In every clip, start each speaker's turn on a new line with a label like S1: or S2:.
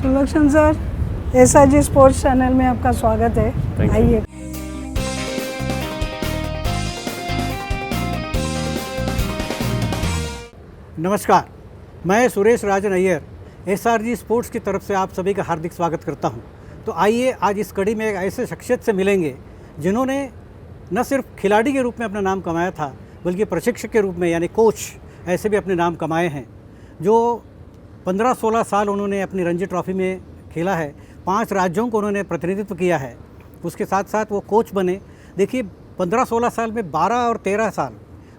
S1: सुलक्षण sir, SRG sports channel में आपका स्वागत है। आइए।
S2: नमस्कार, मैं सुरेश राजन अय्यर एसआरजी स्पोर्ट्स की तरफ से आप सभी का हार्दिक स्वागत करता हूं। तो आइए आज इस कड़ी में एक ऐसे शख्सियत से मिलेंगे जिन्होंने न सिर्फ खिलाड़ी के रूप में अपना नाम कमाया था, बल्कि प्रशिक्षक के रूप में यानी कोच ऐसे भी अपने नाम कमाए हैं। जो 15-16 साल उन्होंने अपनी रणजी ट्रॉफी में खेला है, 5 राज्यों को उन्होंने प्रतिनिधित्व किया है। उसके साथ साथ वो कोच बने। देखिए 15-16 साल में 12 और 13 साल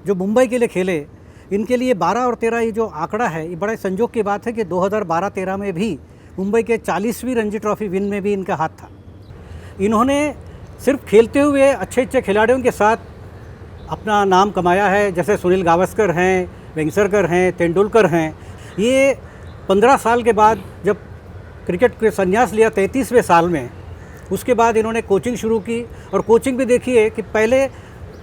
S2: जो मुंबई के लिए खेले, इनके लिए 12 और 13 ये जो आंकड़ा है, ये बड़े संजोग की बात है कि 2012-13 में भी मुंबई के 40वीं रणजी ट्रॉफी विन में भी इनका हाथ था। इन्होंने सिर्फ खेलते हुए अच्छे खिलाड़ियों के साथ अपना नाम कमाया है, जैसे सुनील गावस्कर हैं, वेंगसरकर हैं, तेंदुलकर हैं। ये 15 साल के बाद जब क्रिकेट के संन्यास लिया 33वें साल में, उसके बाद इन्होंने कोचिंग शुरू की। और कोचिंग भी देखिए कि पहले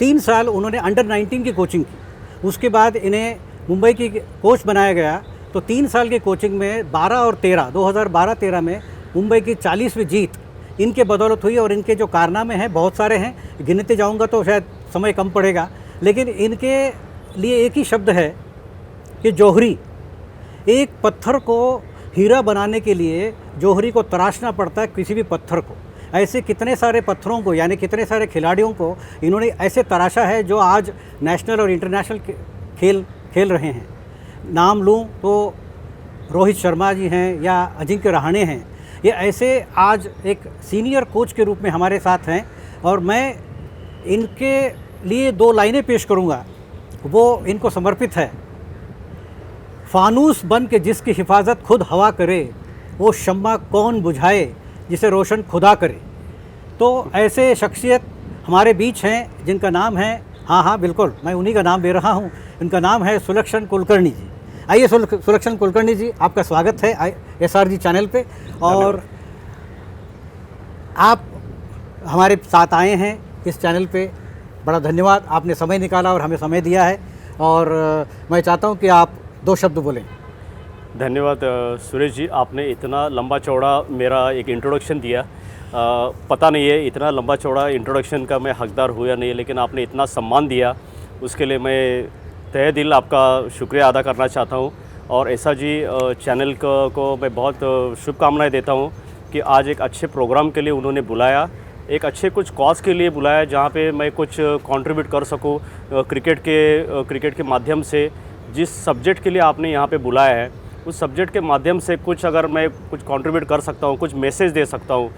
S2: 3 साल उन्होंने अंडर 19 की कोचिंग की, उसके बाद इन्हें मुंबई की कोच बनाया गया। तो 3 साल की कोचिंग में 2012-13 में मुंबई की 40वीं जीत इनके बदौलत हुई। और इनके जो कारनामे हैं बहुत सारे हैं, गिनते जाऊंगा तो शायद समय कम पड़ेगा, लेकिन इनके लिए एक ही शब्द है कि जौहरी। एक पत्थर को हीरा बनाने के लिए जौहरी को तराशना पड़ता है, किसी भी पत्थर को। ऐसे कितने सारे पत्थरों को यानी कितने सारे खिलाड़ियों को इन्होंने ऐसे तराशा है जो आज नेशनल और इंटरनेशनल खेल रहे हैं। नाम लूँ तो रोहित शर्मा जी हैं या अजिंक्य रहाणे हैं। ये ऐसे आज एक सीनियर कोच के रूप में हमारे साथ हैं। और मैं इनके लिए 2 लाइनें पेश करूंगा, वो इनको समर्पित है। फानूस बन के जिसकी हिफाजत खुद हवा करे, वो शम्मा कौन बुझाए जिसे रोशन खुदा करे। तो ऐसे शख्सियत हमारे बीच हैं जिनका नाम है, हाँ बिल्कुल मैं उन्हीं का नाम ले रहा हूँ, इनका नाम है सुलक्षण कुलकर्णी जी। आइए सुलक्षण कुलकर्णी जी, आपका स्वागत है एसआरजी चैनल पे। और आप हमारे साथ आए हैं इस चैनल पे, बड़ा धन्यवाद, आपने समय निकाला और हमें समय दिया है। और मैं चाहता हूं कि आप 2 शब्द बोलें।
S3: धन्यवाद सुरेश जी, आपने इतना लंबा चौड़ा मेरा एक इंट्रोडक्शन दिया। पता नहीं है इतना लंबा चौड़ा इंट्रोडक्शन का मैं हकदार हुआ नहीं है, लेकिन आपने इतना सम्मान दिया, उसके लिए मैं तहे दिल आपका शुक्रिया अदा करना चाहता हूं। और एसआरजी चैनल को मैं बहुत शुभकामनाएं देता हूं कि आज एक अच्छे प्रोग्राम के लिए उन्होंने बुलाया, एक अच्छे कुछ कॉज के लिए बुलाया, जहां पे मैं कुछ कंट्रीब्यूट कर सकूं क्रिकेट के माध्यम से। जिस सब्जेक्ट के लिए आपने यहां पे बुलाया है, उस सब्जेक्ट के माध्यम से कुछ अगर मैं कुछ कंट्रीब्यूट कर सकता हूं, कुछ मैसेज दे सकता हूं,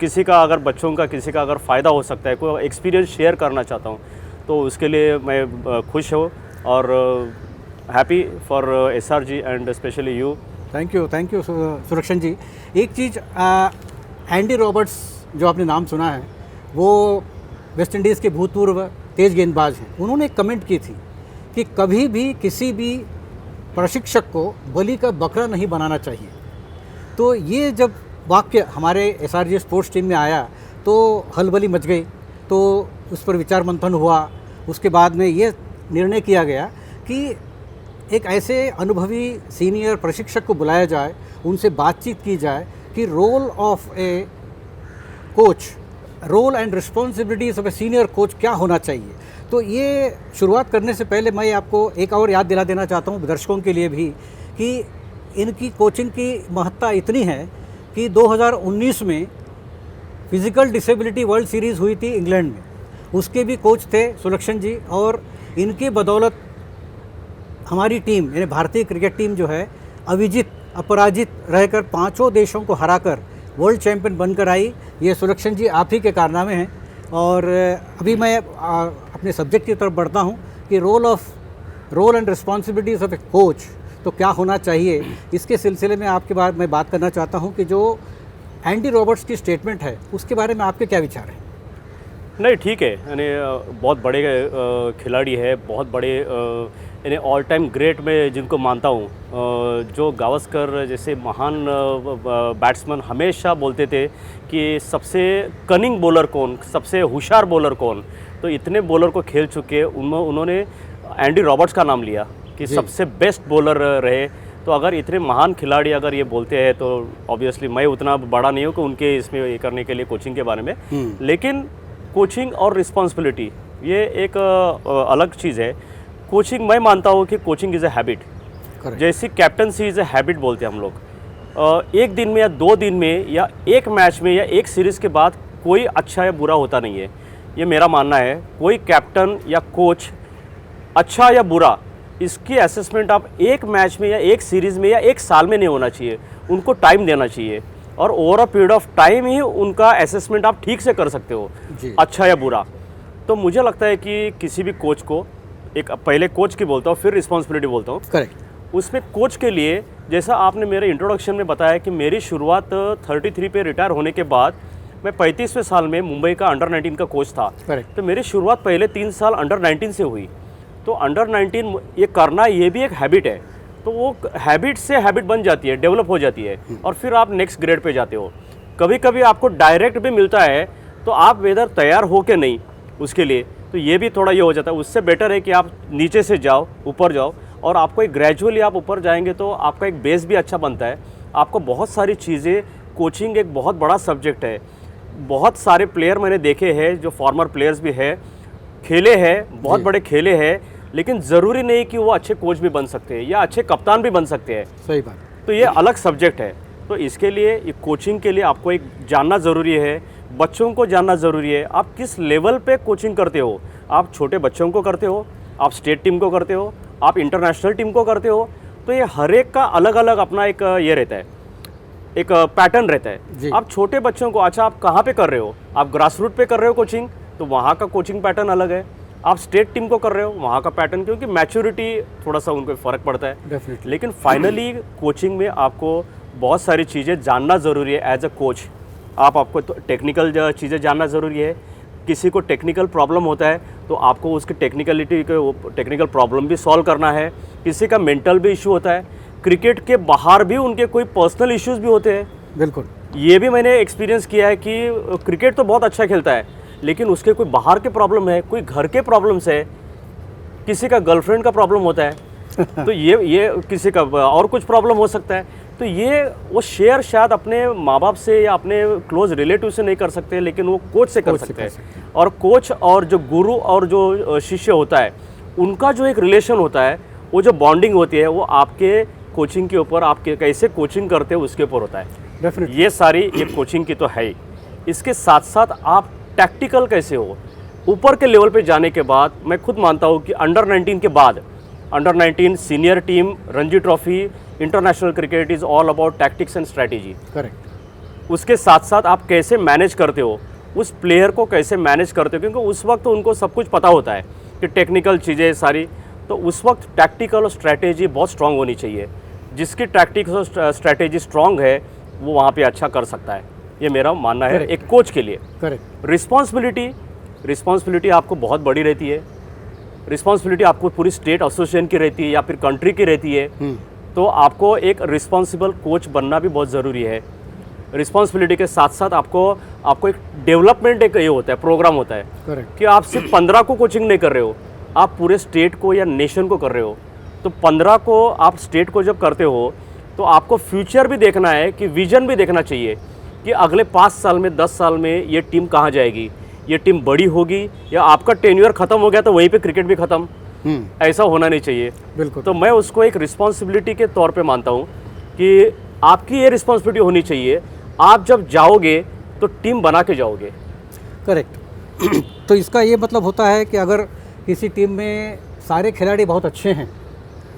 S3: किसी का अगर बच्चों का किसी का अगर फ़ायदा हो सकता है, कोई एक्सपीरियंस शेयर करना चाहता हूं, तो उसके लिए मैं खुश हूँ और happy for SRG and specially you.
S2: Thank you Sulakshan ji. एक चीज़, एंडी रॉबर्ट्स जो आपने नाम सुना है, वो वेस्ट इंडीज़ के भूतपूर्व तेज़ गेंदबाज हैं। उन्होंने एक कमेंट की थी कि कभी भी किसी भी प्रशिक्षक को बलि का बकरा नहीं बनाना चाहिए। तो ये जब वाक्य हमारे एसआरजी स्पोर्ट्स टीम में आया तो हलबली मच गई। तो उस पर विचार मंथन हुआ। उसके बाद में ये निर्णय किया गया कि एक ऐसे अनुभवी सीनियर प्रशिक्षक को बुलाया जाए, उनसे बातचीत की जाए कि role of a coach, role and responsibilities of a senior coach क्या होना चाहिए। तो ये शुरुआत करने से पहले मैं आपको एक और याद दिला देना चाहता हूँ दर्शकों के लिए भी कि इनकी कोचिंग की महत्ता इतनी है कि 2019 में फिज़िकल डिसेबिलिटी वर्ल्ड सीरीज़ हुई थी इंग्लैंड में, उसके भी कोच थे सुलक्षण जी। और इनके बदौलत हमारी टीम यानी भारतीय क्रिकेट टीम जो है अविजित अपराजित रहकर 5 देशों को हराकर वर्ल्ड चैंपियन बनकर आई। ये सुलक्षण जी आप ही के कारनामे हैं। और अभी मैं अपने सब्जेक्ट की तरफ बढ़ता हूँ कि role and responsibilities of a coach तो क्या होना चाहिए। इसके सिलसिले में आपके बाद मैं बात करना चाहता हूँ कि जो एंडी रॉबर्ट्स की स्टेटमेंट है उसके बारे में आपके क्या विचार हैं।
S3: नहीं ठीक है, यानी बहुत बड़े खिलाड़ी है, बहुत बड़े यानी ऑल टाइम ग्रेट में जिनको मानता हूँ। जो गावस्कर जैसे महान बैट्समैन हमेशा बोलते थे कि सबसे कनिंग बॉलर कौन, सबसे होशियार बॉलर कौन। तो इतने बॉलर को खेल चुके उन्होंने एंडी रॉबर्ट्स का नाम लिया कि सबसे बेस्ट बॉलर रहे। तो अगर इतने महान खिलाड़ी अगर ये बोलते हैं तो ऑब्वियसली मैं उतना बड़ा नहीं हूँ कि उनके इसमें ये करने के लिए कोचिंग के बारे में, लेकिन कोचिंग और रिस्पॉन्सिबिलिटी ये एक अलग चीज़ है। कोचिंग मैं मानता हूँ कि कोचिंग इज़ ए हैबिट, जैसी कैप्टनसी इज़ ए हैबिट बोलते हैं हम लोग। एक दिन में या 2 दिन में या एक मैच में या एक सीरीज़ के बाद कोई अच्छा या बुरा होता नहीं है, ये मेरा मानना है। कोई कैप्टन या कोच अच्छा या बुरा, इसकी असेसमेंट आप एक मैच में या एक सीरीज़ में या एक साल में नहीं होना चाहिए, उनको टाइम देना चाहिए और over a period of time ही उनका असेसमेंट आप ठीक से कर सकते हो, अच्छा या बुरा। तो मुझे लगता है कि किसी भी कोच को, एक पहले कोच की बोलता हूँ फिर रिस्पॉन्सिबिलिटी बोलता हूँ,
S2: करेक्ट।
S3: उसमें कोच के लिए जैसा आपने मेरे इंट्रोडक्शन में बताया कि मेरी शुरुआत 33 पे रिटायर होने के बाद मैं 35वें साल में मुंबई का अंडर 19 का कोच था।
S2: करेक्ट।
S3: तो मेरी शुरुआत पहले 3 साल अंडर 19 से हुई। तो अंडर 19 ये करना ये भी एक हैबिट है, तो वो हैबिट से हैबिट बन जाती है, डेवलप हो जाती है और फिर आप नेक्स्ट ग्रेड पे जाते हो। कभी कभी आपको डायरेक्ट भी मिलता है तो आप वेदर तैयार हो के नहीं उसके लिए, तो ये भी थोड़ा ये हो जाता है। उससे बेटर है कि आप नीचे से जाओ, ऊपर जाओ, और आपको एक ग्रेजुअली आप ऊपर जाएंगे तो आपका एक बेस भी अच्छा बनता है। आपको बहुत सारी चीज़ें, कोचिंग एक बहुत बड़ा सब्जेक्ट है। बहुत सारे प्लेयर मैंने देखे हैं जो फॉर्मर प्लेयर्स भी है, खेले हैं, बहुत बड़े खेले हैं, लेकिन ज़रूरी नहीं कि वो अच्छे कोच भी बन सकते हैं या अच्छे कप्तान भी बन सकते हैं।
S2: सही बात।
S3: तो ये अलग सब्जेक्ट है। तो इसके लिए ये कोचिंग के लिए आपको एक जानना ज़रूरी है, बच्चों को जानना ज़रूरी है। आप किस लेवल पे कोचिंग करते हो, आप छोटे बच्चों को करते हो, आप स्टेट टीम को करते हो, आप इंटरनेशनल टीम को करते हो, तो ये हर एक का अलग अलग अपना एक ये रहता है, एक पैटर्न रहता है। आप छोटे बच्चों को, अच्छा आप कहाँ पे कर रहे हो, आप ग्रास रूट पे कर रहे हो कोचिंग, तो वहाँ का कोचिंग पैटर्न अलग है। आप स्टेट टीम को कर रहे हो, वहाँ का पैटर्न, क्योंकि मैच्योरिटी थोड़ा सा उनको फ़र्क पड़ता है।
S2: डेफिनेटली।
S3: लेकिन फाइनली कोचिंग में आपको बहुत सारी चीज़ें जानना ज़रूरी है एज अ कोच। आपको तो टेक्निकल चीज़ें जानना ज़रूरी है। किसी को टेक्निकल प्रॉब्लम होता है तो आपको उसकी टेक्निकल प्रॉब्लम भी सॉल्व करना है। किसी का मेंटल भी इशू होता है। क्रिकेट के बाहर भी उनके कोई पर्सनल इश्यूज़ भी होते हैं।
S2: बिल्कुल,
S3: ये भी मैंने एक्सपीरियंस किया है कि क्रिकेट तो बहुत अच्छा खेलता है, लेकिन उसके कोई बाहर के प्रॉब्लम है, कोई घर के प्रॉब्लम्स है, किसी का गर्लफ्रेंड का प्रॉब्लम होता है तो ये किसी का और कुछ प्रॉब्लम हो सकता है। तो ये वो शेयर शायद अपने माँ बाप से या अपने क्लोज रिलेटिव से नहीं कर सकते, लेकिन वो कोच से कर सकते हैं। और कोच और जो गुरु और जो शिष्य होता है, उनका जो एक रिलेशन होता है, वो जो बॉन्डिंग होती है, वो आपके कोचिंग के ऊपर, आपके कैसे कोचिंग करते हो उसके ऊपर होता है।
S2: डेफिनेटली।
S3: ये सारी ये कोचिंग की तो है ही। इसके साथ साथ आप टैक्टिकल कैसे हो, ऊपर के लेवल पे जाने के बाद मैं खुद मानता हूँ कि अंडर 19 के बाद, under 19 senior team, Ranji trophy, international cricket is all about tactics and strategy.
S2: Correct.
S3: उसके साथ साथ आप कैसे मैनेज करते हो, उस प्लेयर को कैसे मैनेज करते हो, क्योंकि उस वक्त उनको सब कुछ पता होता है कि टेक्निकल चीज़ें सारी, तो उस वक्त टैक्टिकल और स्ट्रैटेजी बहुत स्ट्रांग होनी चाहिए। जिसकी टैक्टिक्स और स्ट्रैटेजी स्ट्रांग है वो वहाँ पे अच्छा कर सकता है, ये मेरा मानना है एक कोच के लिए।
S2: करेक्ट।
S3: रिस्पॉन्सिबिलिटी आपको बहुत बड़ी रहती है। रिस्पॉन्सिबिलिटी आपको पूरी स्टेट एसोसिएशन की रहती है या फिर कंट्री की रहती है। तो आपको एक रिस्पॉन्सिबल कोच बनना भी बहुत ज़रूरी है। रिस्पॉन्सिबिलिटी के साथ साथ आपको एक डेवलपमेंट एक ये होता है, प्रोग्राम होता है।
S2: करेक्ट।
S3: कि आप सिर्फ 15 को कोचिंग नहीं कर रहे हो, आप पूरे स्टेट को या नेशन को कर रहे हो। तो 15 को आप स्टेट को जब करते हो तो आपको फ्यूचर भी देखना है, कि विजन भी देखना चाहिए कि अगले 5 साल में, 10 साल में ये टीम कहाँ जाएगी, ये टीम बड़ी होगी या आपका टेन्योर ख़त्म हो गया तो वहीं पे क्रिकेट भी ख़त्म। ऐसा होना नहीं चाहिए।
S2: बिल्कुल।
S3: तो मैं उसको एक रिस्पॉन्सिबिलिटी के तौर पे मानता हूँ कि आपकी ये रिस्पॉन्सिबिलिटी होनी चाहिए, आप जब जाओगे तो टीम बना के जाओगे।
S2: करेक्ट। तो इसका ये मतलब होता है कि अगर किसी टीम में सारे खिलाड़ी बहुत अच्छे हैं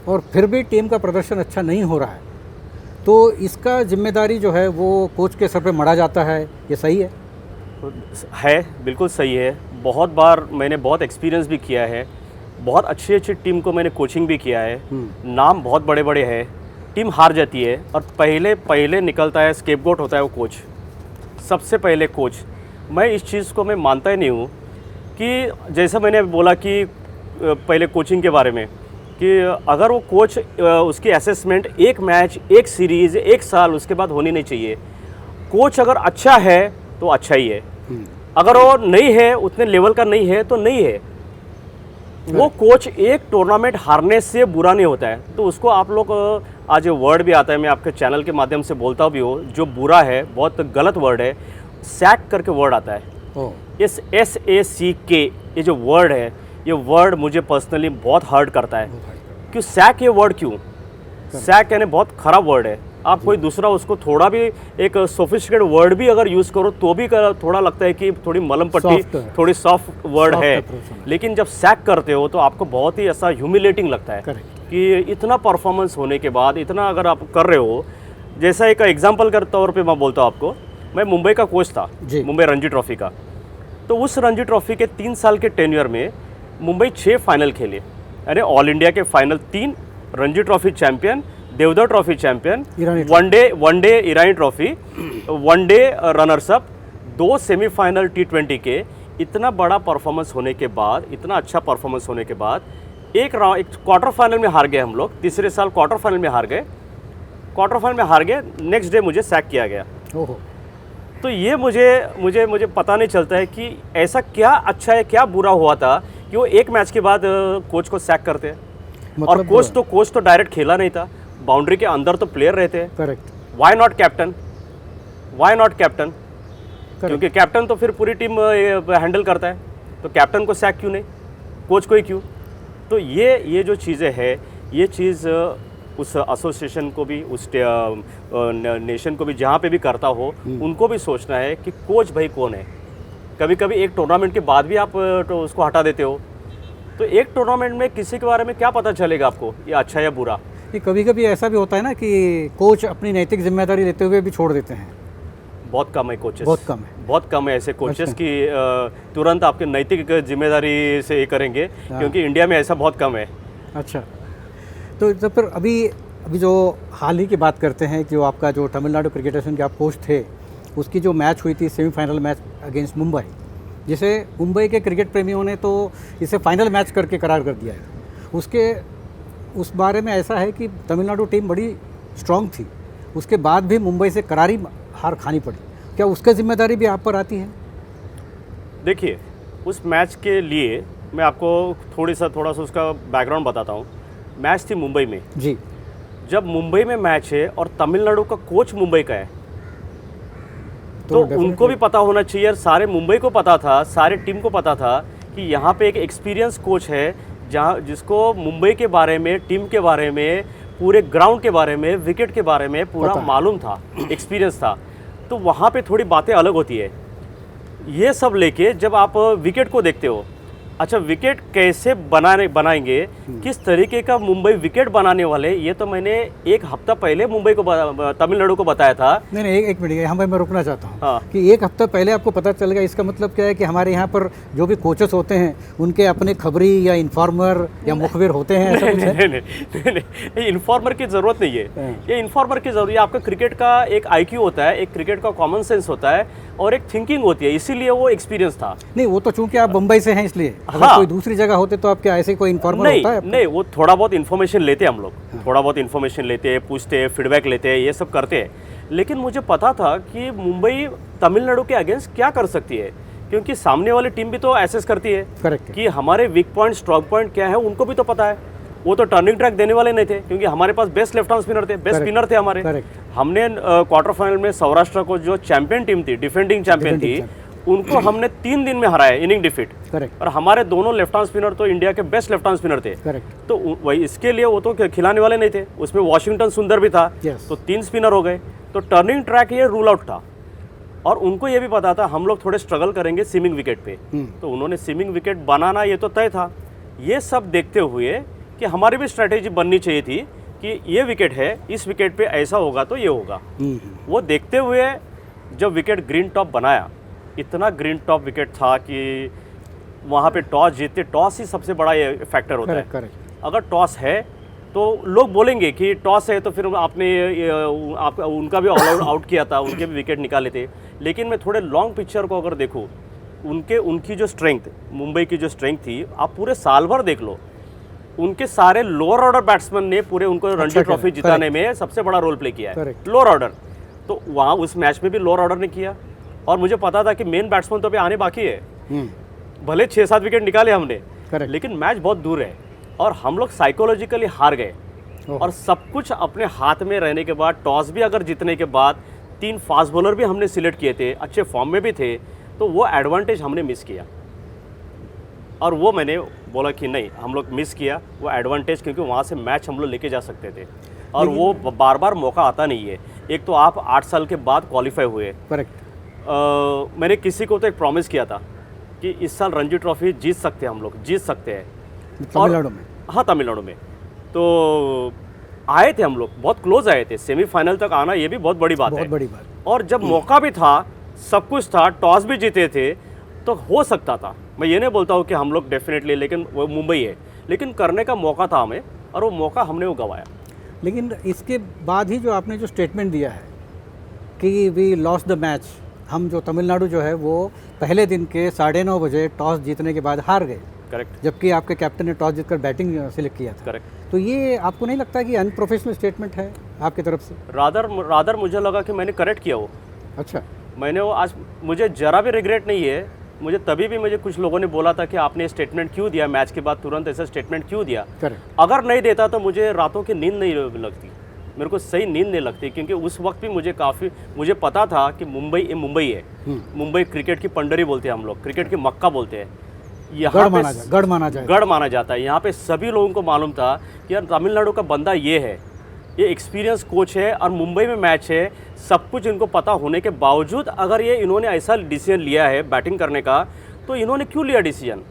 S2: और फिर भी टीम का प्रदर्शन अच्छा नहीं हो रहा है, तो इसका जिम्मेदारी जो है वो कोच के सर पे मढ़ा जाता है, ये सही है?
S3: बिल्कुल सही है। बहुत बार मैंने बहुत एक्सपीरियंस भी किया है, बहुत अच्छी अच्छी टीम को मैंने कोचिंग भी किया है। नाम बहुत बड़े बड़े हैं, टीम हार जाती है और पहले निकलता है, स्केपगोट होता है वो कोच, सबसे पहले कोच। मैं इस चीज़ को मैं मानता ही नहीं हूँ कि जैसा मैंने बोला कि पहले कोचिंग के बारे में, कि अगर वो कोच उसकी असेसमेंट एक मैच, एक सीरीज़, एक साल उसके बाद होनी नहीं चाहिए। कोच अगर अच्छा है तो अच्छा ही है, अगर वो नहीं है, उतने लेवल का नहीं है तो नहीं है। वो कोच एक टूर्नामेंट हारने से बुरा नहीं होता है, तो उसको आप लोग आज ये वर्ड भी आता है, मैं आपके चैनल के माध्यम से बोलता भी हूँ, जो बुरा है, बहुत गलत वर्ड है, सैक करके वर्ड आता है। इस SACK ये जो वर्ड है, ये वर्ड मुझे पर्सनली बहुत हर्ट करता है। क्यों सैक ये वर्ड क्यों? सैक यानी बहुत ख़राब वर्ड है। आप कोई दूसरा उसको थोड़ा भी एक सोफिस्टिकेट वर्ड भी अगर यूज़ करो तो भी थोड़ा लगता है कि थोड़ी मलम पट्टी, थोड़ी सॉफ्ट वर्ड है। लेकिन जब सैक करते हो तो आपको बहुत ही ऐसा ह्यूमिलेटिंग लगता है कि इतना परफॉर्मेंस होने के बाद इतना अगर आप कर रहे हो। जैसा एक एग्जांपल के तौर पे मैं बोलता हूँ आपको, मैं मुंबई का कोच था, मुंबई रणजी ट्रॉफी का। तो उस रणजी ट्रॉफी के 3 साल के टेन्योर में मुंबई 6 फाइनल खेले, यानी ऑल इंडिया के final 3, Ranji trophy champion, Deodhar trophy champion, one day Irani trophy, one day runners up, 2 semifinal T20 के। इतना बड़ा परफॉर्मेंस होने के बाद, इतना अच्छा परफॉर्मेंस होने के बाद एक क्वार्टर फाइनल में हार गए हम लोग। तीसरे साल क्वार्टर फाइनल में हार गए, नेक्स्ट डे मुझे सैक किया गया। तो ये मुझे पता नहीं चलता है कि ऐसा क्या अच्छा है, क्या बुरा हुआ था कि वो एक मैच के बाद कोच को सैक करते हैं। और कोच तो डायरेक्ट खेला नहीं था, बाउंड्री के अंदर तो प्लेयर रहते हैं।
S2: करेक्ट।
S3: Why not captain? क्योंकि कैप्टन तो फिर पूरी टीम हैंडल करता है, तो कैप्टन को सैक क्यों नहीं, कोच को ही क्यों? तो ये जो चीज़ें हैं, ये चीज़ उस एसोसिएशन को भी, उस नेशन को भी, जहाँ पे भी करता हो, उनको भी सोचना है कि कोच भाई कौन है। कभी कभी एक टूर्नामेंट के बाद भी आप तो उसको हटा देते हो, तो एक टूर्नामेंट में किसी के बारे में क्या पता चलेगा आपको, ये अच्छा या बुरा?
S2: ये कभी कभी ऐसा भी होता है ना कि कोच अपनी नैतिक जिम्मेदारी लेते हुए भी छोड़ देते हैं।
S3: बहुत कम है कोचेस, बहुत कम है ऐसे कोचेस की तुरंत आपके नैतिक जिम्मेदारी से ये करेंगे, क्योंकि इंडिया में ऐसा बहुत कम है।
S2: अच्छा, तो जब फिर अभी जो हाल ही की बात करते हैं कि जो आपका जो तमिलनाडु क्रिकेट एसोसिएशन के आप कोच थे, उसकी जो मैच हुई थी सेमीफाइनल मैच अगेंस्ट मुंबई, जिसे मुंबई के क्रिकेट प्रेमियों ने तो इसे फाइनल मैच करके करार कर दिया है। उस बारे में ऐसा है कि तमिलनाडु टीम बड़ी स्ट्रांग थी, उसके बाद भी मुंबई से करारी हार खानी पड़ी। क्या उसका जिम्मेदारी भी आप पर आती है?
S3: देखिए, उस मैच के लिए मैं आपको थोड़ा सा उसका बैकग्राउंड बताता हूँ। मैच थी मुंबई में
S2: जी।
S3: जब मुंबई में मैच है और तमिलनाडु का कोच मुंबई का है, तो उनको भी पता होना चाहिए, सारे मुंबई को पता था, सारे टीम को पता था कि यहाँ पे एक एक्सपीरियंस कोच है, जिसको मुंबई के बारे में, टीम के बारे में, पूरे ग्राउंड के बारे में, विकेट के बारे में पूरा मालूम था, एक्सपीरियंस था। तो वहाँ पे थोड़ी बातें अलग होती है। ये सब लेके जब आप विकेट को देखते हो, अच्छा विकेट कैसे बनाएंगे, किस तरीके का मुंबई विकेट बनाने वाले, ये तो मैंने 1 हफ्ता पहले मुंबई को, तमिलनाडु को बताया था।
S2: नहीं, एक मिनट यहाँ पर मैं रुकना चाहता हूँ कि 1 हफ्ता पहले आपको पता चल गया। इसका मतलब क्या है कि हमारे यहाँ पर जो भी कोचेस होते हैं उनके अपने खबरी या इन्फॉर्मर या मुखबिर होते हैं, ऐसा कुछ है?
S3: नहीं, इन्फॉर्मर की ज़रूरत नहीं है। ये इन्फॉर्मर की ज़रूरत है, आपका क्रिकेट का एक IQ होता है, एक क्रिकेट का कॉमन सेंस होता है और एक थिंकिंग होती है, इसीलिए वो एक्सपीरियंस था।
S2: नहीं, वो तो चूंकि आप बम्बई से हैं इसलिए। अगर कोई दूसरी जगह होते तो आप क्या ऐसे कोई इन्फॉर्मर होता है?
S3: नहीं, वो थोड़ा बहुत इन्फॉर्मेशन लेते हैं हम लोग, थोड़ा बहुत इन्फॉर्मेशन लेते हैं, पूछते हैं, फीडबैक लेते हैं, ये सब करते हैं। लेकिन मुझे पता था कि मुंबई तमिलनाडु के अगेंस्ट क्या कर सकती है, क्योंकि सामने वाली टीम भी तो एसेस करती है।
S2: करेक्ट। कि
S3: हमारे वीक पॉइंट, स्ट्रॉन्ग पॉइंट क्या है, उनको भी तो पता है। वो तो टर्निंग ट्रैक देने वाले नहीं थे, क्योंकि हमारे पास बेस्ट लेफ्ट आर्म स्पिनर थे, बेस्ट स्पिनर थे हमारे। हमने क्वार्टर फाइनल में सौराष्ट्र को, जो चैंपियन टीम थी, डिफेंडिंग चैंपियन थी, उनको हमने 3 दिन में हराया, इनिंग डिफीट। और हमारे दोनों लेफ्ट आर्म स्पिनर तो इंडिया के बेस्ट लेफ्ट आर्म स्पिनर थे। तो वही इसके लिए वो तो खिलाने वाले नहीं थे, उसमें वॉशिंगटन सुंदर भी था। तो 3 स्पिनर हो गए, तो टर्निंग ट्रैक ये रूल आउट था। और उनको ये भी पता था हम लोग थोड़े स्ट्रगल करेंगे सीमिंग विकेट पे, तो उन्होंने सीमिंग विकेट बनाना ये तो तय था। ये सब देखते हुए कि हमारी भी स्ट्रैटेजी बननी चाहिए थी कि ये विकेट है, इस विकेट पे ऐसा होगा तो ये होगा। वो देखते हुए जब विकेट ग्रीन टॉप बनाया, इतना ग्रीन टॉप विकेट था कि वहाँ पे टॉस जीतते, टॉस ही सबसे बड़ा ये फैक्टर होता है। अगर टॉस है तो लोग बोलेंगे कि टॉस है तो फिर आपने उनका भी ऑल आउट किया था, उनके भी विकेट निकाले थे। लेकिन मैं थोड़े लॉन्ग पिक्चर को अगर देखूँ, उनकी जो स्ट्रेंथ, मुंबई की जो स्ट्रेंथ थी, आप पूरे साल भर देख लो, उनके सारे लोअर ऑर्डर बैट्समैन ने पूरे उनको रणजी ट्रॉफी जिताने में सबसे बड़ा रोल प्ले किया है, लोअर ऑर्डर। तो वहाँ उस मैच में भी लोअर ऑर्डर ने किया, और मुझे पता था कि मेन बैट्समैन तो अभी आने बाकी है। भले 6-7 विकेट निकाले हमने, लेकिन मैच बहुत दूर है और हम लोग साइकोलॉजिकली हार गए। और सब कुछ अपने हाथ में रहने के बाद, टॉस भी अगर जीतने के बाद 3 फास्ट बॉलर भी हमने सिलेक्ट किए थे, अच्छे फॉर्म में भी थे, तो वो एडवांटेज हमने मिस किया। और वो मैंने बोला कि नहीं, हम लोग मिस किया वो एडवांटेज, क्योंकि वहाँ से मैच हम लोग लेके जा सकते थे। और वो बार बार मौका आता नहीं है। एक तो आप 8 साल के बाद क्वालिफाई हुए।
S2: करेक्ट।
S3: मैंने किसी को तो एक प्रॉमिस किया था कि इस साल रणजी ट्रॉफी जीत सकते हैं, हम लोग जीत सकते हैं
S2: तमिलनाडु में।
S3: हाँ, तमिलनाडु में। तो आए थे हम लोग, बहुत क्लोज आए थे, सेमीफाइनल तक आना ये भी बहुत बड़ी बात है।
S2: बहुत बड़ी बात।
S3: और जब मौका भी था, सब कुछ था, टॉस भी जीते थे, तो हो सकता था। मैं ये नहीं बोलता हूँ कि हम लोग डेफिनेटली, लेकिन वो मुंबई है, लेकिन करने का मौका था हमें, और वो मौका हमने वो गंवाया।
S2: लेकिन इसके बाद ही जो आपने जो स्टेटमेंट दिया है कि वी लॉस्ट द मैच, हम जो तमिलनाडु जो है वो पहले दिन के 9:30 बजे टॉस जीतने के बाद हार गए।
S3: करेक्ट।
S2: जबकि आपके कैप्टन ने टॉस जीतकर बैटिंग सिलेक्ट किया था।
S3: करेक्ट।
S2: तो ये आपको नहीं लगता कि अनप्रोफेशनल स्टेटमेंट है आपकी तरफ से?
S3: रादर मुझे लगा कि मैंने करेक्ट किया वो।
S2: अच्छा।
S3: मैंने वो आज, मुझे ज़रा भी रिग्रेट नहीं है। मुझे तभी भी मुझे कुछ लोगों ने बोला था कि आपने स्टेटमेंट क्यों दिया, मैच के बाद तुरंत ऐसा स्टेटमेंट क्यों दिया।
S2: करेक्ट।
S3: अगर नहीं देता तो मुझे रातों की नींद नहीं लगती, मेरे को सही नींद नहीं लगती, क्योंकि उस वक्त भी मुझे पता था कि मुंबई है। मुंबई क्रिकेट की पंडरी बोलते हैं हम लोग, क्रिकेट की मक्का बोलते हैं।
S2: गढ़ माना जाता है।
S3: यहाँ पे सभी लोगों को मालूम था कि यार तमिलनाडु का बंदा ये है, ये एक्सपीरियंस कोच है, और मुंबई में मैच है, सब कुछ इनको पता होने के बावजूद अगर ये इन्होंने ऐसा डिसीजन लिया है बैटिंग करने का, तो इन्होंने क्यों लिया डिसीजन?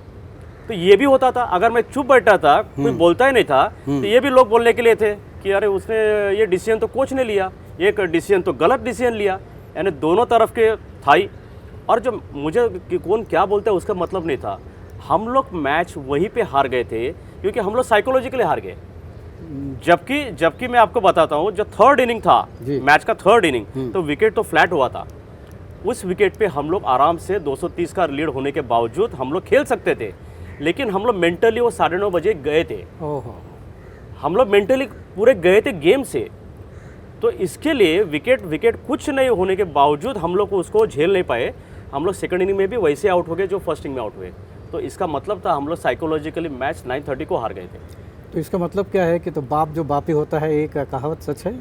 S3: तो ये भी होता था, अगर मैं चुप बैठा था, कोई बोलता ही नहीं था, तो ये भी लोग बोलने के लिए थे कि अरे उसने ये डिसीजन तो कोच ने लिया, ये डिसीजन तो गलत डिसीजन लिया। यानी दोनों तरफ के था ही। और जब मुझे कौन क्या बोलता है उसका मतलब नहीं था। हम लोग मैच वहीं पे हार गए थे क्योंकि हम लोग साइकोलॉजिकली हार गए। जबकि मैं आपको बताता हूँ, जो थर्ड इनिंग था, मैच का थर्ड इनिंग, तो विकेट तो फ्लैट हुआ था। उस विकेट पे हम लोग आराम से 230 का लीड होने के बावजूद हम लोग खेल सकते थे, लेकिन हम लोग मेंटली वो 9:30 बजे गए थे। हम लोग मेंटली पूरे गए थे गेम से। तो इसके लिए विकेट कुछ नहीं होने के बावजूद हम लोग को उसको झेल नहीं पाए। हम लोग सेकंड इनिंग में भी वैसे आउट हो गए जो फर्स्ट इनिंग में आउट हुए। तो इसका मतलब था हम लोग साइकोलॉजिकली मैच 9:30 को हार गए थे।
S2: तो इसका मतलब क्या है कि तो बाप जो बापी होता है, एक कहावत सच है?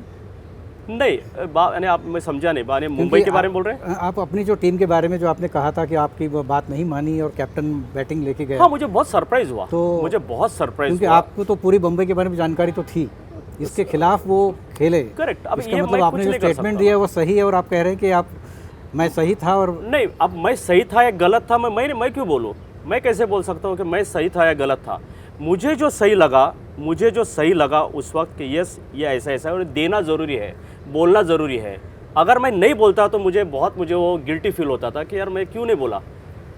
S3: नहीं, यानी आप, मैं समझा नहीं, मुंबई के बारे में बोल रहे हैं
S2: आप? अपनी जो टीम के बारे में जो आपने कहा था कि आपकी वो बात नहीं मानी और कैप्टन बैटिंग लेके गया।
S3: हाँ, मुझे बहुत सरप्राइज हुआ।
S2: तो
S3: मुझे बहुत सरप्राइज
S2: क्योंकि आपको तो पूरी बम्बई के बारे में जानकारी तो थी, इसके खिलाफ वो खेले।
S3: करेक्ट। अब
S2: इसका मतलब आपने जो स्टेटमेंट दिया वो सही है और आप कह रहे हैं कि मैं सही था और
S3: नहीं। अब मैं सही था या गलत था, मैं क्यों बोलूँ? मैं कैसे बोल सकता हूँ कि मैं सही था या गलत था? मुझे जो सही लगा उस वक्त कि यस, ये ऐसा है और देना ज़रूरी है, बोलना ज़रूरी है। अगर मैं नहीं बोलता तो मुझे वो गिल्टी फील होता था कि यार मैं क्यों नहीं बोला।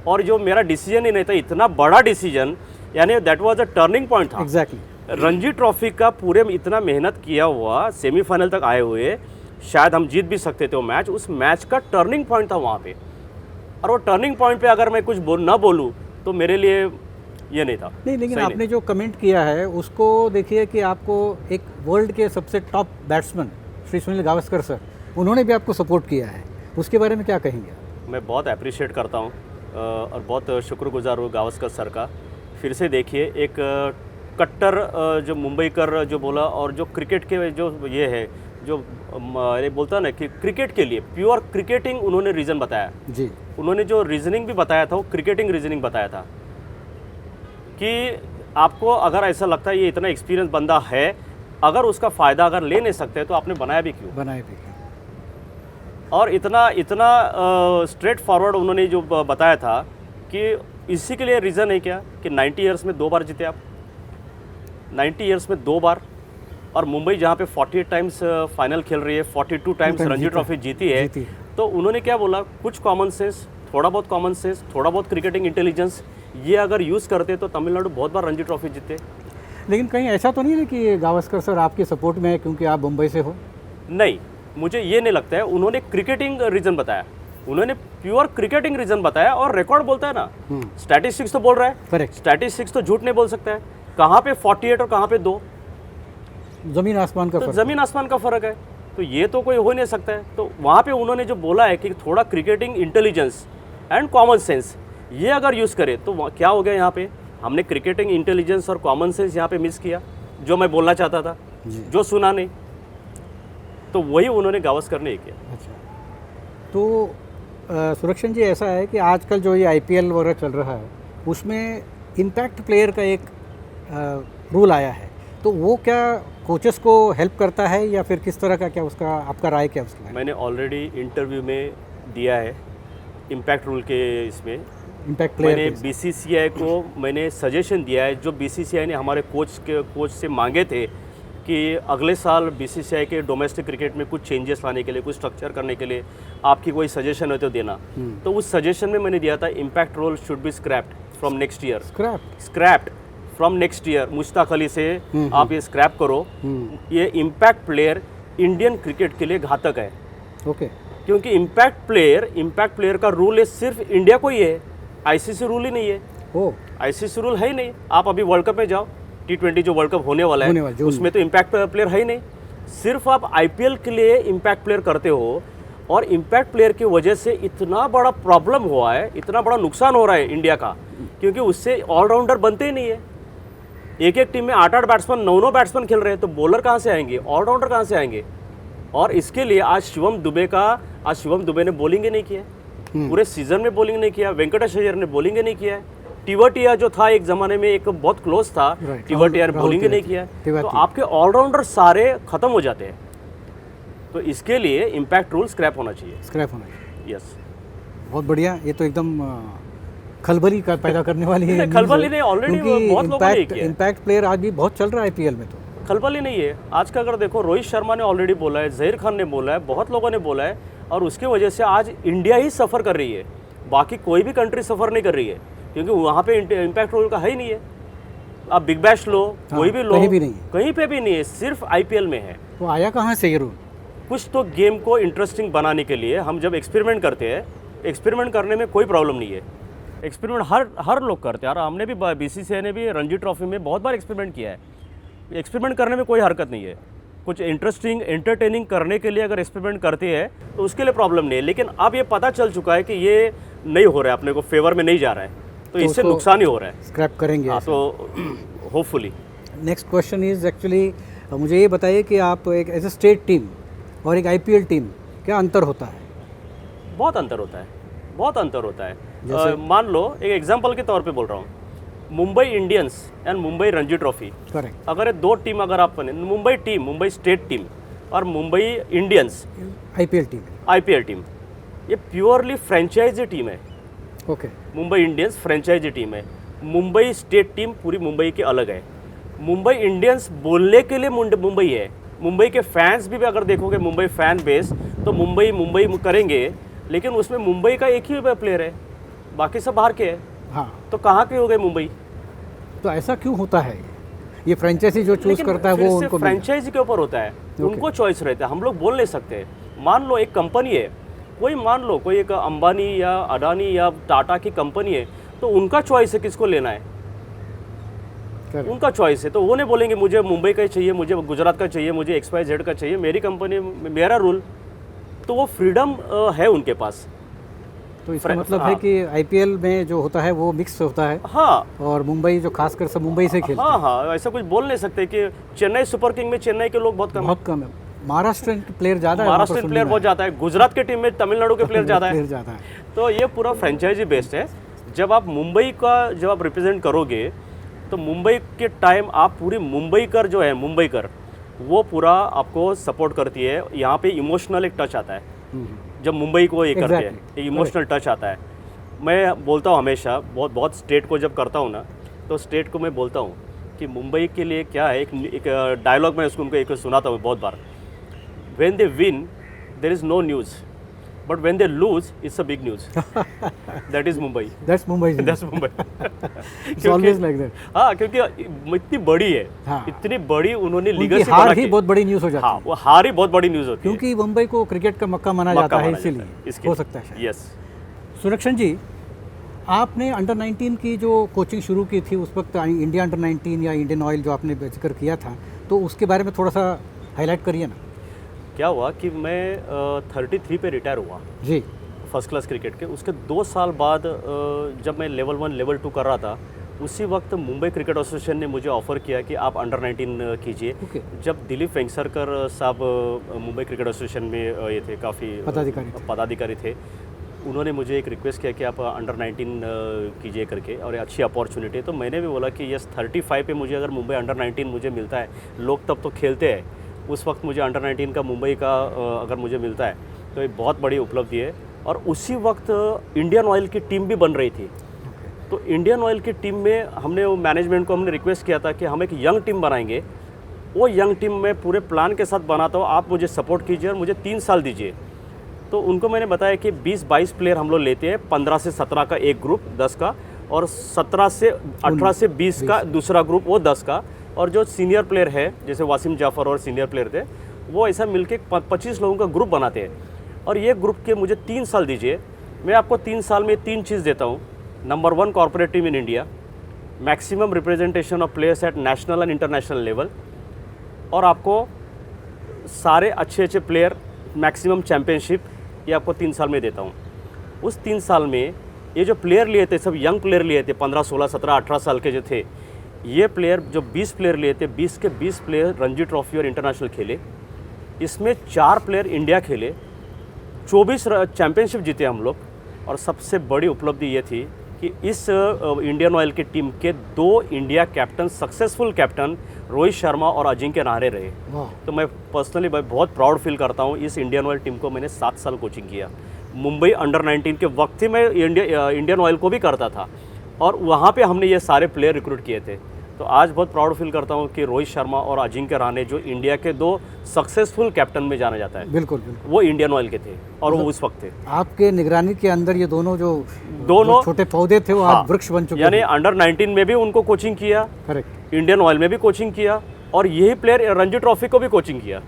S3: और जो मेरा डिसीजन ही नहीं था, इतना बड़ा डिसीजन, यानी that was a turning point था।
S2: एग्जैक्टली।
S3: रणजी ट्रॉफी का पूरे में इतना मेहनत किया हुआ, सेमीफाइनल तक आए हुए, शायद हम जीत भी सकते थे वो मैच। उस मैच का टर्निंग पॉइंट था वहाँ पे, और वो टर्निंग पॉइंट पे अगर मैं कुछ ना बोलूँ तो मेरे लिए ये नहीं था।
S2: नहीं, लेकिन आपने जो कमेंट किया है उसको देखिए कि आपको एक वर्ल्ड के सबसे top batsman Shri Sunil Gavaskar sir, उन्होंने भी आपको सपोर्ट किया है, उसके बारे में क्या कहेंगे? मैं
S3: बहुत अप्रिशिएट करता हूँ और बहुत शुक्रगुजार हूँ गावस्कर सर का। फिर से देखिए, एक कट्टर जो मुंबईकर जो बोला, और जो क्रिकेट के जो ये है, जो ये बोलता है ना कि क्रिकेट के लिए प्योर क्रिकेटिंग उन्होंने रीज़न बताया
S2: जी।
S3: उन्होंने जो रीजनिंग भी बताया था वो क्रिकेटिंग रीजनिंग बताया था कि आपको अगर ऐसा लगता है ये इतना एक्सपीरियंस बंदा है, अगर उसका फ़ायदा अगर ले नहीं सकते तो आपने बनाया भी क्यों? और इतना स्ट्रेट फॉरवर्ड उन्होंने जो बताया था कि इसी के लिए रीज़न है क्या कि 90 ईयर्स में 2 बार जीते आप, 90 ईयर्स में 2 बार। और मुंबई जहाँ पे 48 टाइम्स फाइनल खेल रही है, 42 टाइम्स रणजी ट्रॉफी जीती है। तो उन्होंने क्या बोला, कुछ कॉमन सेंस, थोड़ा बहुत क्रिकेटिंग इंटेलिजेंस, ये अगर यूज़ करते तो तमिलनाडु बहुत बार रणजी ट्रॉफी जीते।
S2: लेकिन कहीं ऐसा तो नहीं है कि गावस्कर सर आपके सपोर्ट में है क्योंकि आप मुंबई से हो?
S3: नहीं, मुझे ये नहीं लगता है। उन्होंने क्रिकेटिंग रीजन बताया, उन्होंने प्योर क्रिकेटिंग रीजन बताया। और रिकॉर्ड बोलता है ना, स्टैटिस्टिक्स तो बोल रहा है।
S2: करेक्ट।
S3: स्टैटिस्टिक्स तो झूठ नहीं बोल सकता है। कहाँ पे 48 और कहाँ पे 2,
S2: ज़मीन आसमान का
S3: तो ज़मीन आसमान का फ़र्क है। तो ये तो कोई हो नहीं सकता है। तो वहाँ पे उन्होंने जो बोला है कि थोड़ा cricketing intelligence and common sense ये अगर यूज़ करे तो क्या हो गया, यहाँ पे हमने क्रिकेटिंग इंटेलिजेंस और कॉमन सेंस यहाँ पे मिस किया, जो मैं बोलना चाहता था।
S2: जी।
S3: जो सुना नहीं, तो वही उन्होंने गावस्कर ने किया।
S2: अच्छा, तो सुरक्षण जी, ऐसा है कि आजकल जो ये आईपीएल वगैरह चल रहा है उसमें इम्पैक्ट प्लेयर का एक रूल आया है, तो वो क्या कोचेस को हेल्प करता है या फिर किस तरह का, क्या उसका आपका राय क्या उसका है?
S3: मैंने ऑलरेडी इंटरव्यू में दिया है इम्पैक्ट रूल के इसमें।
S2: इम्पैक्ट प्लेयर
S3: मैंने बीसीसीआई को मैंने सजेशन दिया है, जो बीसीसीआई ने हमारे कोच से मांगे थे कि अगले साल बीसीसीआई के डोमेस्टिक क्रिकेट में कुछ चेंजेस लाने के लिए, कुछ स्ट्रक्चर करने के लिए आपकी कोई सजेशन है तो देना। तो उस सजेशन में मैंने दिया था impact rule should be scraped from next year. Scraped from next year, Mushtaq Ali से आप ये स्क्रैप करो। ये इम्पैक्ट प्लेयर इंडियन क्रिकेट के लिए घातक है।
S2: ओके,
S3: क्योंकि इम्पैक्ट प्लेयर का रूल है सिर्फ इंडिया को ही है, आईसीसी रूल ही नहीं है।
S2: ओ,
S3: आईसीसी रूल है ही नहीं। आप अभी वर्ल्ड कप में जाओ, T20 जो वर्ल्ड कप होने वाला है उसमें तो इम्पैक्ट प्लेयर है ही नहीं। सिर्फ आप आईपीएल के लिए इम्पैक्ट प्लेयर करते हो, और इम्पैक्ट प्लेयर की वजह से इतना बड़ा प्रॉब्लम हुआ है, इतना बड़ा नुकसान हो रहा है इंडिया का, क्योंकि उससे ऑलराउंडर बनते ही नहीं है। एक टीम में 8 बैट्समैन 9 बैट्समैन खेल रहे हैं, तो बॉलर कहाँ से आएंगे, ऑलराउंडर कहाँ से आएंगे? और इसके लिए आज शिवम दुबे ने बॉलिंग ही नहीं किया, पूरे सीजन में बॉलिंग नहीं किया। वेंकटेश अय्यर ने बॉलिंग ही नहीं किया। टिवटिया जो था एक जमाने में एक बहुत क्लोज था, टिवटिया ने बॉलिंग ही नहीं किया। तो आपके ऑलराउंडर सारे खत्म हो जाते हैं। तो इसके लिए इम्पैक्ट रूल स्क्रैप होना चाहिए। यस,
S2: बहुत बढ़िया। ये तो एकदम खलबली का पैदा करने वाली है।
S3: खलबली नहीं, ऑलरेडी बहुत लोगों ने किया।
S2: इम्पैक्ट प्लेयर आज भी बहुत चल रहा है आईपीएल में, तो
S3: खलबली नहीं है। आज का अगर देखो, रोहित शर्मा ने ऑलरेडी बोला है, जहीर खान ने बोला है, बहुत लोगों ने बोला है, और उसकी वजह से आज इंडिया ही सफ़र कर रही है, बाकी कोई भी कंट्री सफ़र नहीं कर रही है, क्योंकि वहाँ पे इम्पैक्ट रूल का है ही नहीं है। आप बिग बैश लो, कोई भी लो,
S2: कहीं भी नहीं है,
S3: कहीं पे भी नहीं है, सिर्फ आईपीएल में है।
S2: तो आया कहाँ से ये रूल?
S3: कुछ तो गेम को इंटरेस्टिंग बनाने के लिए हम जब एक्सपेरिमेंट करते हैं, एक्सपेरिमेंट करने में कोई प्रॉब्लम नहीं है। एक्सपेरिमेंट हर लोग करते हैं, और हमने भी बीसीसीआई ने भी रणजी ट्रॉफी में बहुत बार एक्सपेरिमेंट किया है। एक्सपेरिमेंट करने में कोई हरकत नहीं है। कुछ इंटरेस्टिंग एंटरटेनिंग करने के लिए अगर एक्सपेरिमेंट करते हैं तो उसके लिए प्रॉब्लम नहीं है। लेकिन अब ये पता चल चुका है कि ये नहीं हो रहा है, अपने को फेवर में नहीं जा रहा है, तो इससे नुकसान ही हो रहा है।
S2: स्क्रैप करेंगे।
S3: हाँ, तो hopefully.
S2: Next question is actually, मुझे ये बताइए कि आप एक एज ए स्टेट टीम और एक आईपीएल टीम, क्या अंतर होता है?
S3: बहुत अंतर होता है, बहुत अंतर होता है। मान लो, एक एग्जांपल के तौर पे बोल रहा हूँ, Mumbai Indians and Mumbai Ranji trophy.
S2: Correct.
S3: अगर ये दो टीम अगर आप बने, मुंबई स्टेट टीम और मुंबई इंडियंस आईपीएल टीम, ये प्योरली फ्रेंचाइजी टीम है।
S2: Okay.
S3: Mumbai Indians franchise team है, मुंबई स्टेट टीम पूरी मुंबई की अलग है। मुंबई इंडियंस बोलने के लिए मुंबई है, मुंबई के फैंस भी अगर देखोगे मुंबई फैन बेस, तो मुंबई करेंगे, लेकिन उसमें मुंबई का एक ही प्लेयर है, बाकी सब बाहर के हैं।
S2: हाँ,
S3: तो कहाँ के हो गए मुंबई?
S2: तो ऐसा क्यों होता है? ये फ्रेंचाइजी जो चूज करता है वो उनको
S3: फ्रेंचाइजी के ऊपर होता है, उनको चॉइस रहता है, हम लोग बोल नहीं सकते। मान लो एक कंपनी है, मान लो कोई एक अंबानी या अडानी या टाटा की कंपनी है, तो उनका चॉइस है किसको लेना है, उनका चॉइस है। तो वो नहीं बोलेंगे मुझे मुंबई का ही चाहिए, मुझे गुजरात का चाहिए, मुझे XYZ का चाहिए, मेरी कंपनी मेरा रूल। तो वो फ्रीडम है उनके पास।
S2: तो इसका मतलब है कि आईपीएल में जो होता है वो मिक्स होता है।
S3: हाँ,
S2: और मुंबई जो खासकर सब मुंबई से खेलते हैं।
S3: हाँ, ऐसा कुछ बोल नहीं सकते कि चेन्नई सुपर किंग में चेन्नई के लोग बहुत कम है।
S2: महाराष्ट्र प्लेयर ज़्यादा है,
S3: महाराष्ट्र प्लेयर बहुत ज़्यादा है, गुजरात के टीम में तमिलनाडु के प्लेयर ज़्यादा है। तो ये पूरा फ्रेंचाइजी बेस्ड है। जब आप मुंबई का रिप्रेजेंट करोगे, तो मुंबई के टाइम आप पूरी मुंबईकर वो पूरा आपको सपोर्ट करती है। यहाँ पे इमोशनल एक टच आता है जब मुंबई को ये करते हैं, एक इमोशनल टच आता है। मैं बोलता हूँ हमेशा, बहुत स्टेट को जब करता हूँ ना, तो स्टेट को मैं बोलता हूँ कि मुंबई के लिए क्या है, एक डायलॉग मैं उनको एक सुनाता हूँ बहुत बार। When they win there is no news, but when they lose it's a big news. That is Mumbai.
S2: That's Mumbai.
S3: It's always like that. हाँ, क्योंकि इतनी बड़ी है, इतनी बड़ी उन्होंने लीगेसी
S2: हार ही बहुत बड़ी न्यूज़ हो जाती है।
S3: हाँ, वो हार ही बहुत बड़ी न्यूज़ होती है,
S2: क्योंकि मुंबई को क्रिकेट का मक्का माना जाता है, इसीलिए हो सकता है।
S3: यस।
S2: सुरक्षण जी, आपने अंडर 19 की जो कोचिंग शुरू की थी उस वक्त, इंडिया अंडर 19 या इंडियन ऑयल जो आपने जिक्र किया था, तो उसके बारे में थोड़ा सा हाईलाइट करिए ना।
S3: क्या हुआ कि मैं 33 पे रिटायर हुआ
S2: जी,
S3: फर्स्ट क्लास क्रिकेट के। उसके 2 साल बाद जब मैं लेवल 1 लेवल 2 कर रहा था, उसी वक्त मुंबई क्रिकेट एसोसिएशन ने मुझे ऑफ़र किया कि आप अंडर 19 कीजिए।
S2: ओके।
S3: जब दिलीप वेंगसरकर साहब मुंबई क्रिकेट एसोसिएशन में ये थे, काफ़ी पदाधिकारी थे, उन्होंने मुझे एक रिक्वेस्ट किया कि आप अंडर 19 कीजिए करके, और ये अच्छी अपॉर्चुनिटी है। तो मैंने भी बोला कि यस, 35 पे मुझे अगर मुंबई अंडर 19 मुझे मिलता है, लोग तब तो खेलते हैं, उस वक्त मुझे अंडर 19 का मुंबई का अगर मुझे मिलता है तो ये बहुत बड़ी उपलब्धि है। और उसी वक्त इंडियन ऑयल की टीम भी बन रही थी। तो इंडियन ऑयल की टीम में हमने वो मैनेजमेंट को हमने रिक्वेस्ट किया था कि हम एक यंग टीम बनाएंगे, वो यंग टीम में पूरे प्लान के साथ बनाता हूँ, आप मुझे सपोर्ट कीजिए और मुझे 3 साल दीजिए। तो उनको मैंने बताया कि 20-22 प्लेयर हम लोग लेते हैं, 15 से 17 का एक ग्रुप 10 का, और 18 से 20 का दूसरा ग्रुप वो 10 का, और जो सीनियर प्लेयर है जैसे वासिम जाफ़र और सीनियर प्लेयर थे, वो ऐसा मिलके 25 लोगों का ग्रुप बनाते हैं। और ये ग्रुप के मुझे 3 साल दीजिए, मैं आपको 3 साल में 3 चीज़ देता हूँ। Number 1, corporate team in India, maximum representation of players eight national and international level, और आपको सारे अच्छे प्लेयर, मैक्सिमम चैम्पियनशिप, ये आपको 3 साल में देता हूँ। उस 3 साल में ये जो प्लेयर लिए थे, सब यंग प्लेयर लिए थे, 15, 16, 17, 18 साल के जो थे, ये प्लेयर जो 20 प्लेयर लिए थे, 20 के 20 प्लेयर रणजी ट्रॉफी और इंटरनेशनल खेले। इसमें 4 प्लेयर इंडिया खेले, 24 चैम्पियनशिप जीते हम लोग। और सबसे बड़ी उपलब्धि ये थी कि इस इंडियन ऑयल की टीम के 2 India captain, successful captain Rohit Sharma और अजिंक्य रहाणे रहे। तो मैं पर्सनली बहुत प्राउड फील करता हूँ। इस इंडियन ऑयल टीम को मैंने 7 साल कोचिंग किया। मुंबई अंडर 19 के वक्त ही मैं इंडियन ऑयल को भी करता था, और वहाँ पे हमने ये सारे प्लेयर रिक्रूट किए थे। तो आज बहुत प्राउड फील करता हूँ कि रोहित शर्मा और अजिंक्य रहाणे, जो इंडिया के 2 सक्सेसफुल कैप्टन में जाना जाता है,
S2: बिल्कुल,
S3: वो इंडियन ऑयल के थे, और वो उस वक्त थे।
S2: आपके निगरानी के अंदर ये दोनों जो छोटे पौधे थे वो
S3: हाँ,
S2: आज वृक्ष बन चुके हैं।
S3: यानी अंडर 19 में भी उनको कोचिंग किया,
S2: करेक्ट,
S3: इंडियन ऑयल में भी कोचिंग किया, और यही प्लेयर रणजी ट्रॉफी को भी कोचिंग किया।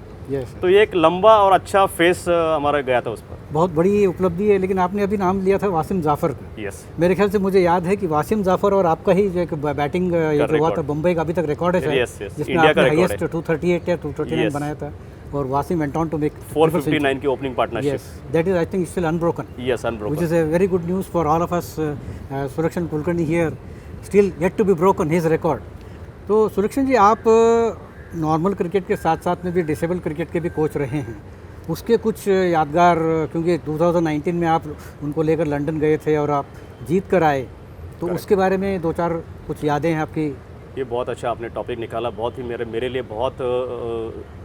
S3: तो ये एक लंबा और अच्छा फेस हमारा गया था उस पर।
S2: बहुत बड़ी उपलब्धि है। लेकिन आपने अभी नाम लिया था वासिम जाफ़र का।
S3: यस,
S2: मेरे ख्याल से मुझे याद है कि वासिम जाफ़र और आपका ही जो एक बैटिंग जो हुआ था मुंबई का अभी तक रिकॉर्ड है, जिसमें आपने हाईएस्ट 238 या 239 बनाया था, और Wasim went on to make
S3: 459 की opening partnership.
S2: Yes, that is I think still unbroken.
S3: Yes, unbroken,
S2: which is a very good news for all of us. Surakshan Kulkarni here, still yet to be broken his record. तो सुरक्षण जी, आप normal cricket के साथ साथ में भी disable cricket के भी coach रहे हैं, उसके कुछ यादगार, क्योंकि 2019 में आप उनको लेकर लंदन गए थे और आप जीत कर आए, तो उसके बारे में 2-4 कुछ यादें हैं आपकी?
S3: ये बहुत अच्छा आपने टॉपिक निकाला। बहुत ही मेरे लिए बहुत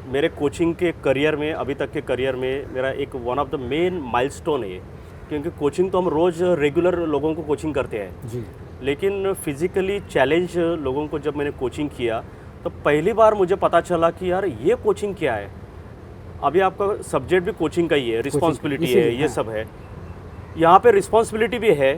S3: मेरे कोचिंग के करियर में, अभी तक के करियर में मेरा एक one of the main milestone है ये। क्योंकि कोचिंग तो हम रोज़ रेगुलर लोगों को कोचिंग करते हैं
S2: जी,
S3: लेकिन फिज़िकली चैलेंज लोगों को जब मैंने कोचिंग किया तो पहली बार मुझे पता चला कि यार ये कोचिंग क्या है। अभी आपका सब्जेक्ट भी कोचिंग का ही है, रिस्पॉन्सिबिलिटी है, ये सब है। यहाँ पे रिस्पॉन्सिबिलिटी भी है।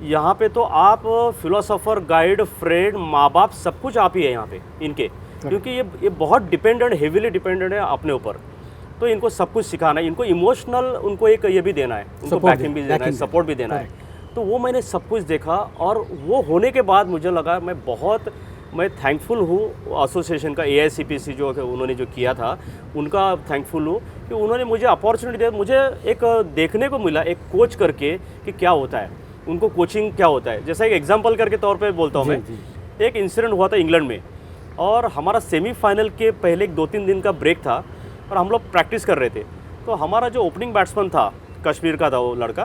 S3: यहाँ पे तो आप फिलोसोफर, गाइड, फ्रेंड, माँ बाप, सब कुछ आप ही है यहाँ पे इनके, क्योंकि ये बहुत डिपेंडेंट, हेवीली डिपेंडेंट है अपने ऊपर। तो इनको सब कुछ सिखाना है, इनको इमोशनल, उनको एक ये भी देना है, उनको बैकिंग भी देना है, सपोर्ट भी देना है। तो वो मैंने सब कुछ देखा, और वो होने के बाद मुझे लगा मैं थैंकफुल हूँ एसोसिएशन का, AICPC जो उन्होंने जो किया था उनका थैंकफुल हूँ कि उन्होंने मुझे अपॉर्चुनिटी दी। मुझे एक देखने को मिला एक कोच करके कि क्या होता है, उनको कोचिंग क्या होता है। जैसा एक एग्जांपल करके तौर पे बोलता हूँ मैं, एक इंसिडेंट हुआ था इंग्लैंड में, और हमारा सेमीफाइनल के पहले 2-3 दिन का ब्रेक था, और हम लोग प्रैक्टिस कर रहे थे। तो हमारा जो ओपनिंग बैट्समैन था, कश्मीर का था वो लड़का,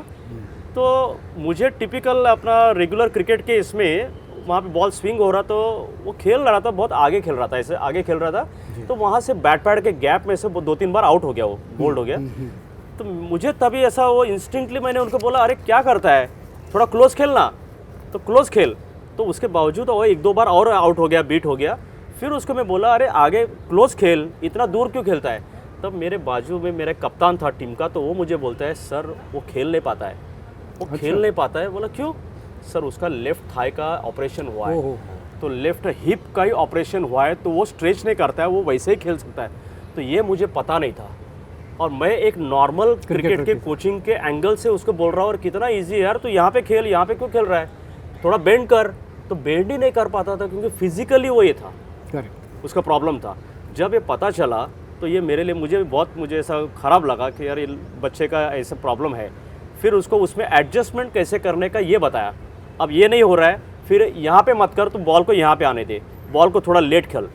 S3: तो मुझे टिपिकल अपना रेगुलर क्रिकेट के इसमें वहाँ पे बॉल स्विंग हो रहा, तो वो खेल रहा था, बहुत आगे खेल रहा था, ऐसे आगे खेल रहा था, तो वहाँ से बैट पैड के गैप में से 2-3 बार आउट हो गया, वो बोल्ड हो गया। तो मुझे तभी ऐसा वो इंस्टिंक्टली मैंने उनको बोला, अरे क्या करता है, थोड़ा क्लोज खेलना, तो क्लोज खेल। तो उसके बावजूद वो 1-2 बार और आउट हो गया, बीट हो गया। फिर उसको मैं बोला, अरे आगे क्लोज खेल, इतना दूर क्यों खेलता है। तब मेरे बाजू में मेरा कप्तान था टीम का, तो वो मुझे बोलता है, सर वो खेल नहीं पाता है, वो खेल नहीं पाता है। बोला क्यों? सर उसका लेफ्ट थाई का ऑपरेशन हुआ है, तो लेफ्ट हिप का ही ऑपरेशन हुआ है, तो वो स्ट्रेच नहीं करता है, वो वैसे ही खेल सकता है। तो ये मुझे पता नहीं था, और मैं एक नॉर्मल क्रिकेट के कोचिंग के एंगल से उसको बोल रहा हूँ, और कितना इजी है यार, तो यहाँ पे खेल, यहाँ पे क्यों खेल रहा है, थोड़ा बेंड कर। तो बेंड ही नहीं कर पाता था, क्योंकि फिजिकली वो ये था, उसका प्रॉब्लम था। जब ये पता चला तो ये मेरे लिए, मुझे ऐसा ख़राब लगा कि यार ये बच्चे का ऐसा प्रॉब्लम है। फिर उसको उसमें एडजस्टमेंट कैसे करने का ये बताया। अब ये नहीं हो रहा है, फिर यहाँ पे मत कर, तो बॉल को यहाँ पे आने दे, बॉल को थोड़ा लेट खेल।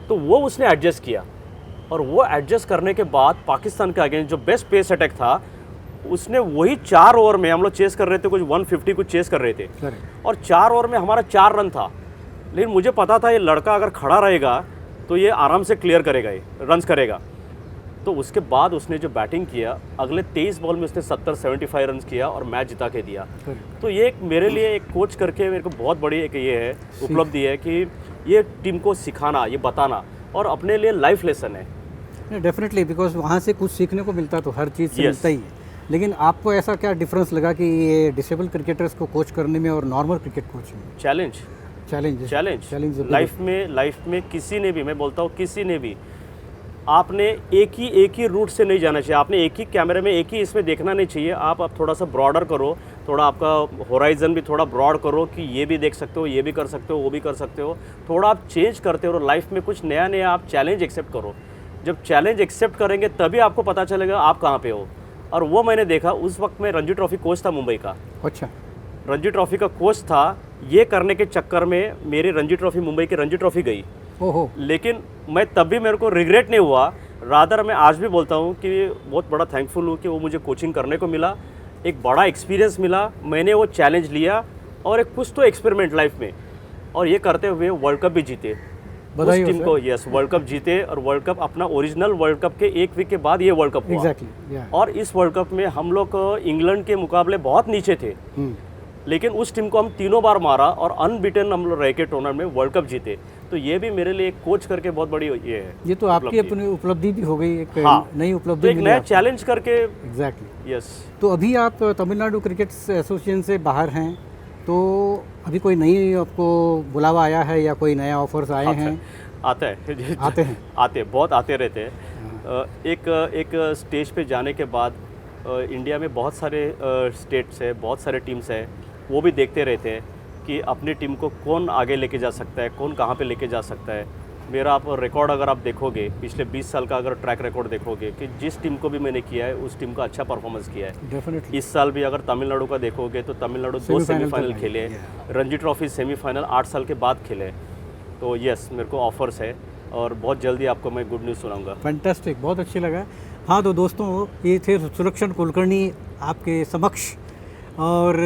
S3: तो वो उसने एडजस्ट किया, और वो एडजस्ट करने के बाद पाकिस्तान के अगेंस्ट जो बेस्ट पेस अटैक था, उसने वही 4 ओवर में, हम लोग चेस कर रहे थे कुछ 150 कुछ चेस कर रहे थे, और 4 ओवर में हमारा 4 रन था। लेकिन मुझे पता था ये लड़का अगर खड़ा रहेगा तो ये आराम से क्लियर करेगा, ये रन्स करेगा। तो उसके बाद उसने जो बैटिंग किया, अगले 23 बॉल में उसने 70-75 रन किया और मैच जिता के दिया। तो ये एक मेरे लिए एक कोच करके मेरे को बहुत बड़ी एक ये है उपलब्धि है कि ये टीम को सिखाना, ये बताना, और अपने लिए लाइफ लेसन है।
S2: डेफिनेटली, बिकॉज वहाँ से कुछ सीखने को मिलता तो हर चीज़ से मिलता ही है। लेकिन आपको ऐसा क्या डिफरेंस लगा कि ये डिसेबल क्रिकेटर्स को कोच करने में और नॉर्मल क्रिकेट कोच में?
S3: चैलेंज लाइफ में किसी ने भी, मैं बोलता हूँ किसी ने भी, आपने एक ही रूट से नहीं जाना चाहिए, आपने एक ही कैमरे में एक ही इसमें देखना नहीं चाहिए। आप थोड़ा सा ब्रॉडर करो, थोड़ा आपका होराइजन भी थोड़ा ब्रॉड करो कि ये भी देख सकते हो, ये भी कर सकते हो, वो भी कर सकते हो। थोड़ा आप चेंज करते हो, लाइफ में कुछ नया नया आप चैलेंज एक्सेप्ट करो। जब चैलेंज एक्सेप्ट करेंगे तभी आपको पता चलेगा आप कहाँ पे हो। और वो मैंने देखा, उस वक्त मैं रणजी ट्रॉफी कोच था मुंबई का।
S2: अच्छा,
S3: रणजी ट्रॉफी का कोच था। ये करने के चक्कर में मेरी रणजी ट्रॉफी, मुंबई की रणजी ट्रॉफी गई।
S2: ओहो।
S3: लेकिन मैं तब भी, मेरे को रिग्रेट नहीं हुआ, रादर मैं आज भी बोलता हूँ कि बहुत बड़ा थैंकफुल हूँ कि वो मुझे कोचिंग करने को मिला, एक बड़ा एक्सपीरियंस मिला, मैंने वो चैलेंज लिया और एक कुछ तो एक्सपेरिमेंट लाइफ में, और ये करते हुए वर्ल्ड कप भी जीते उस टीम को। यस, वर्ल्ड कप जीते, और वर्ल्ड कप अपना ओरिजिनल वर्ल्ड कप के 1 वीक के बाद ये वर्ल्ड कप हुआ।
S2: Exactly,
S3: और इस वर्ल्ड कप में हम लोग इंग्लैंड के मुकाबले बहुत नीचे थे, लेकिन उस टीम को हम 3 बार मारा और अनबीटन हम लोग रह के टूर्नामेंट में वर्ल्ड कप जीते। तो ये भी मेरे लिए एक कोच करके बहुत बड़ी ये है।
S2: ये तो आपकी अपनी उपलब्धि भी हो गई, एक नई उपलब्धि,
S3: तो एक नया चैलेंज करके।
S2: Exactly,
S3: yes.
S2: तो अभी आप तमिलनाडु क्रिकेट एसोसिएशन से बाहर हैं, तो अभी कोई नई आपको बुलावा आया है या कोई नया ऑफर्स आए हैं?
S3: आते हैं, बहुत आते रहते हैं। एक स्टेज पे जाने के बाद इंडिया में बहुत सारे स्टेट्स है, बहुत सारे टीम्स है, वो भी देखते रहते हैं कि अपनी टीम को कौन आगे लेके जा सकता है, कौन कहाँ पे लेके जा सकता है। मेरा आप रिकॉर्ड अगर आप देखोगे, पिछले 20 साल का अगर ट्रैक रिकॉर्ड देखोगे कि जिस टीम को भी मैंने किया है उस टीम का अच्छा परफॉर्मेंस किया है।
S2: डेफिनेटली।
S3: इस साल भी अगर तमिलनाडु का देखोगे तो तमिलनाडु 2 सेमीफाइनल खेले, रणजी ट्रॉफी सेमीफाइनल 8 साल के बाद खेले। तो यस, मेरे को ऑफर्स है और बहुत जल्दी आपको मैं गुड न्यूज़ सुनाऊंगा।
S2: फैंटास्टिक, बहुत अच्छी लगा। हाँ, तो दोस्तों, ये थे सुलक्षण कुलकर्णी आपके समक्ष, और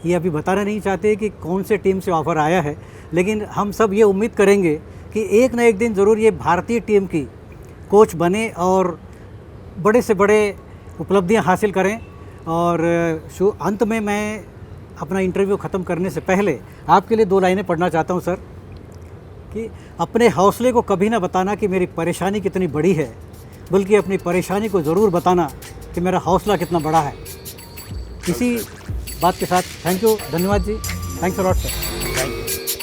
S2: ये अभी बताना नहीं चाहते कि कौन से टीम से ऑफ़र आया है, लेकिन हम सब ये उम्मीद करेंगे कि एक ना एक दिन ज़रूर ये भारतीय टीम की कोच बने और बड़े से बड़े उपलब्धियां हासिल करें। और अंत में मैं अपना इंटरव्यू ख़त्म करने से पहले आपके लिए 2 लाइनें पढ़ना चाहता हूं सर, कि अपने हौसले को कभी ना बताना कि मेरी परेशानी कितनी बड़ी है, बल्कि अपनी परेशानी को ज़रूर बताना कि मेरा हौसला कितना बड़ा है। इसी बात के साथ थैंक यू, धन्यवाद जी, thanks a lot sir.
S3: Thank you.